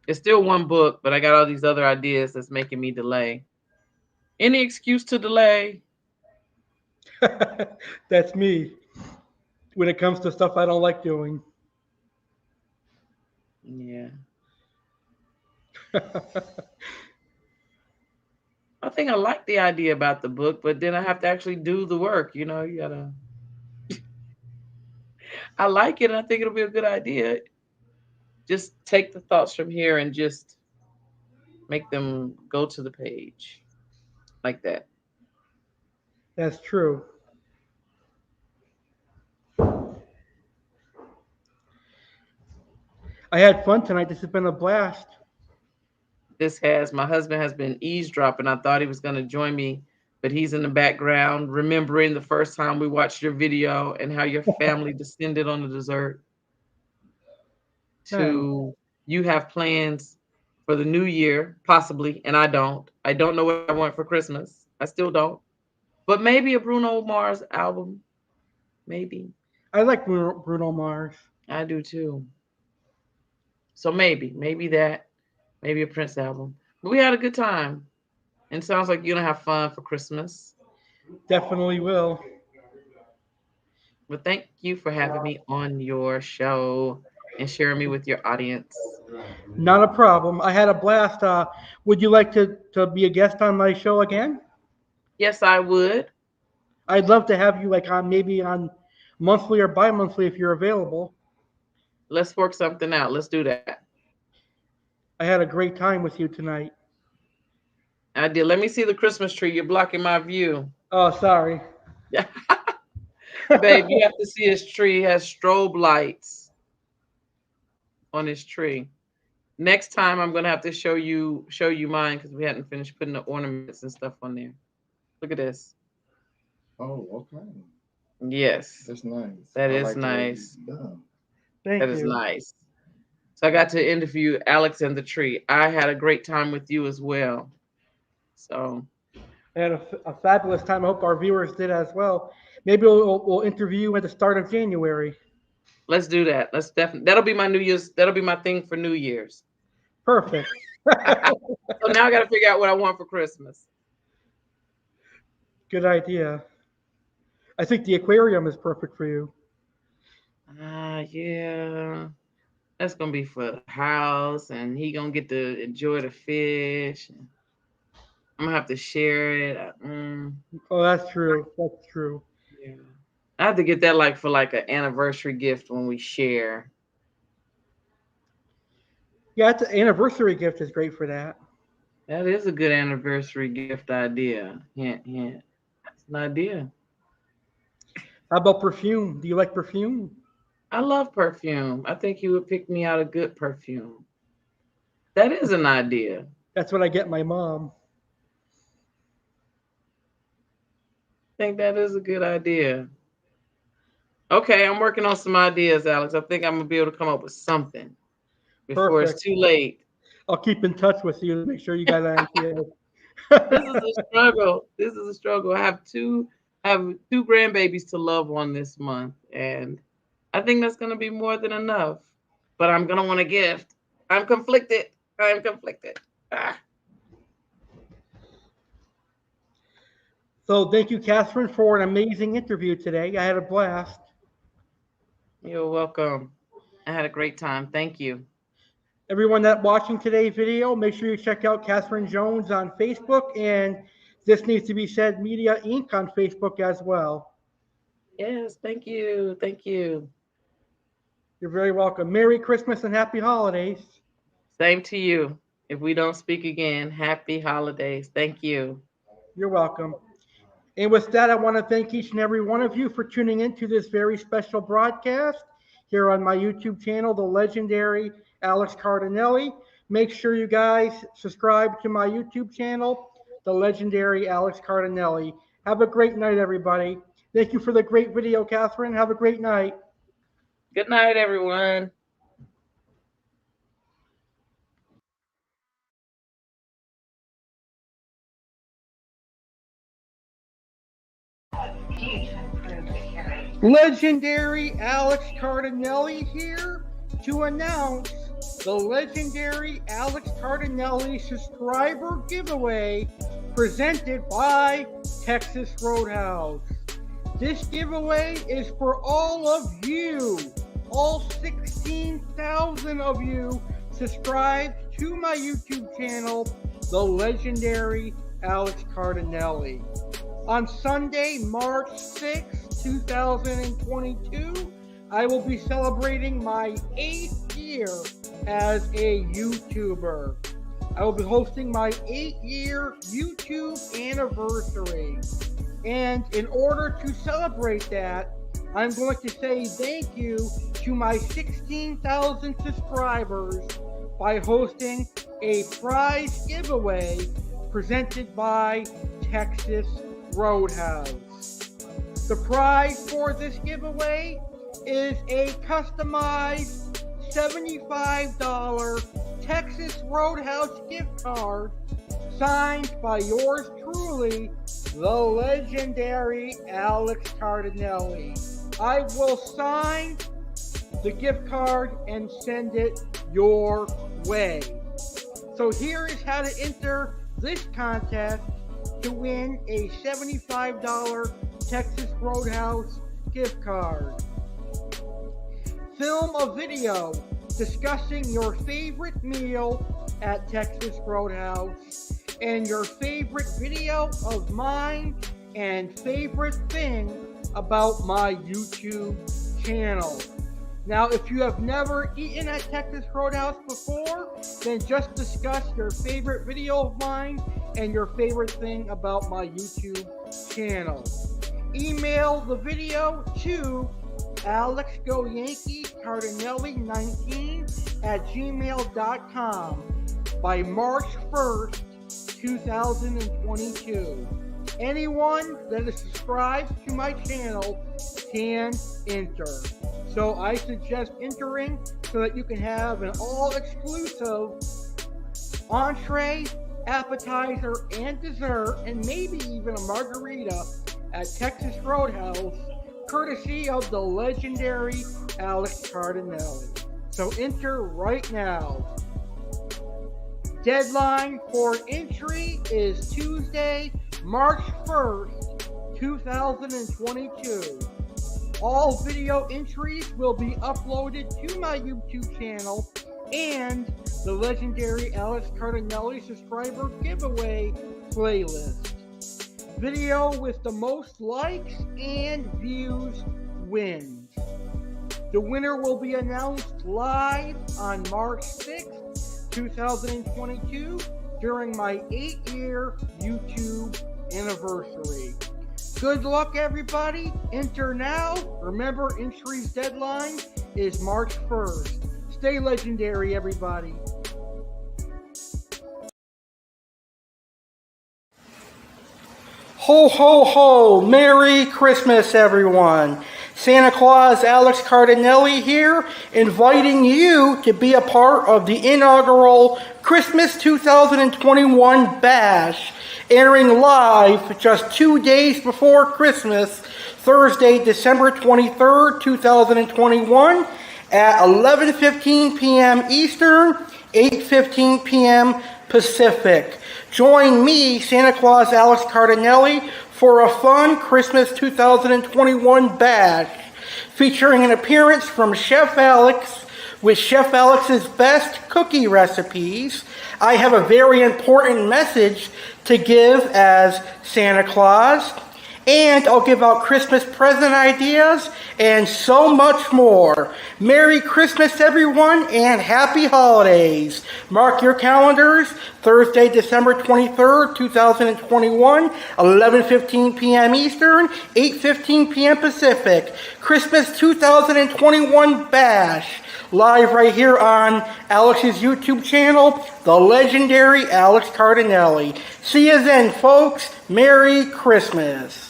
It's still one book, but I got all these other ideas that's making me delay. Any excuse to delay. That's me when it comes to stuff I don't like doing. Yeah. I think I like the idea about the book, but then I have to actually do the work. You gotta. I like it, and I think it'll be a good idea. Just take the thoughts from here and just make them go to the page like that. That's true. I had fun tonight. This has been a blast. My husband has been eavesdropping. I thought he was going to join me, but he's in the background remembering the first time we watched your video and how your family descended on the dessert Nice. to you have plans for the new year, possibly, and I don't. I don't know what I want for Christmas. I still don't. But maybe a Bruno Mars album. Maybe. I like Bruno Mars. I do too. So maybe that, maybe a Prince album. But we had a good time. And it sounds like you're gonna have fun for Christmas. Definitely will. But thank you for having me on your show and sharing me with your audience. Not a problem. I had a blast. Would you like to be a guest on my show again? Yes, I would. I'd love to have you like on maybe on monthly or bi-monthly if you're available. Let's work something out. Let's do that. I had a great time with you tonight. I did. Let me see the Christmas tree. You're blocking my view. Oh, sorry. Babe, you have to see his tree. He has strobe lights on his tree. Next time I'm gonna have to show you mine because we hadn't finished putting the ornaments and stuff on there. Look at this. Oh, okay. Yes. That's nice. That I is like the way nice. it's done. Thank That you. is nice. So I got to interview Alex and the tree. I had a great time with you as well. So I had a fabulous time. I hope our viewers did as well. Maybe we'll interview you at the start of January. let's do that. Let's definitely. That'll be my New Year's. That'll be my thing for New Year's. Perfect. So now I got to figure out what I want for Christmas. Good idea. I think the aquarium is perfect for you. Yeah. That's gonna be for the house, and he gonna get to enjoy the fish. I'm gonna have to share it. Oh, that's true. That's true. Yeah. I have to get that like for like an anniversary gift when we share. Yeah, it's an anniversary gift is great for that. That is a good anniversary gift idea. Hint, hint. That's an idea. How about perfume? Do you like perfume? I love perfume. I think he would pick me out a good perfume. That is an idea. That's what I get my mom. I think that is a good idea. Okay, I'm working on some ideas, Alex. I think I'm gonna be able to come up with something before Perfect. it's too late. I'll keep in touch with you to make sure you got ideas. This is a struggle. This is a struggle. I have two grandbabies to love on this month, and I think that's gonna be more than enough. But I'm gonna want a gift. I'm conflicted. I'm conflicted. Ah. So thank you, Katherine, for an amazing interview today. I had a blast. You're welcome. I had a great time. Thank you. Everyone that watching today's video, make sure you check out Katherine Jones on Facebook and This Needs to Be Said Media Inc. on Facebook as well. Yes, thank you. Thank you. You're very welcome. Merry Christmas and happy holidays. Same to you. If we don't speak again, happy holidays. Thank you. You're welcome. And with that, I want to thank each and every one of you for tuning in to this very special broadcast here on my YouTube channel, The Legendary Alex Cardinale. Make sure you guys subscribe to my YouTube channel, The Legendary Alex Cardinale. Have a great night, everybody. Thank you for the great video, Katherine. Have a great night. Good night, everyone. Legendary Alex Cardinale here to announce the Legendary Alex Cardinale subscriber giveaway presented by Texas Roadhouse. This giveaway is for all of you, all 16,000 of you subscribed to my YouTube channel, The Legendary Alex Cardinale. On Sunday, March 6th, 2022, I will be celebrating my 8th year as a YouTuber. I will be hosting my 8-year YouTube anniversary. And in order to celebrate that, I'm going to say thank you to my 16,000 subscribers by hosting a prize giveaway presented by Texas Roadhouse. The prize for this giveaway is a customized $75 Texas Roadhouse gift card signed by yours truly, the legendary Alex Cardinale. I will sign the gift card and send it your way. So here is how to enter this contest to win a $75 Texas Roadhouse gift card. Film a video discussing your favorite meal at Texas Roadhouse and your favorite video of mine and favorite thing about my YouTube channel. Now, if you have never eaten at Texas Roadhouse before, then just discuss your favorite video of mine and your favorite thing about my YouTube channel. Email the video to alexgoyankiecardinale19@gmail.com by March 1st, 2022. Anyone that is subscribed to my channel can enter. So I suggest entering so that you can have an all-exclusive entree, appetizer, and dessert, and maybe even a margarita at Texas Roadhouse, courtesy of the legendary Alex Cardinale. So enter right now. Deadline for entry is Tuesday, March 1st, 2022. All video entries will be uploaded to my YouTube channel and the legendary Alex Cardinale subscriber giveaway playlist. Video with the most likes and views wins. The winner will be announced live on March 6th, 2022 during my 8-year YouTube anniversary. Good luck, everybody. Enter now. Remember, entry's deadline is March 1st. Stay legendary, everybody. Ho, ho, ho. Merry Christmas, everyone. Santa Claus Alex Cardinale here, inviting you to be a part of the inaugural Christmas 2021 Bash, airing live just 2 days before Christmas, Thursday, December 23rd, 2021 at 11:15 p.m. Eastern, 8:15 p.m. Pacific. Join me, Santa Claus Alex Cardinale, for a fun Christmas 2021 bash, featuring an appearance from Chef Alex with Chef Alex's best cookie recipes. I have a very important message to give as Santa Claus, and I'll give out Christmas present ideas and so much more. Merry Christmas, everyone, and happy holidays. Mark your calendars, Thursday, December 23rd, 2021, 11:15 p.m. Eastern, 8:15 p.m. Pacific. Christmas 2021 Bash, live right here on Alex's YouTube channel, the legendary Alex Cardinale. See you then, folks. Merry Christmas.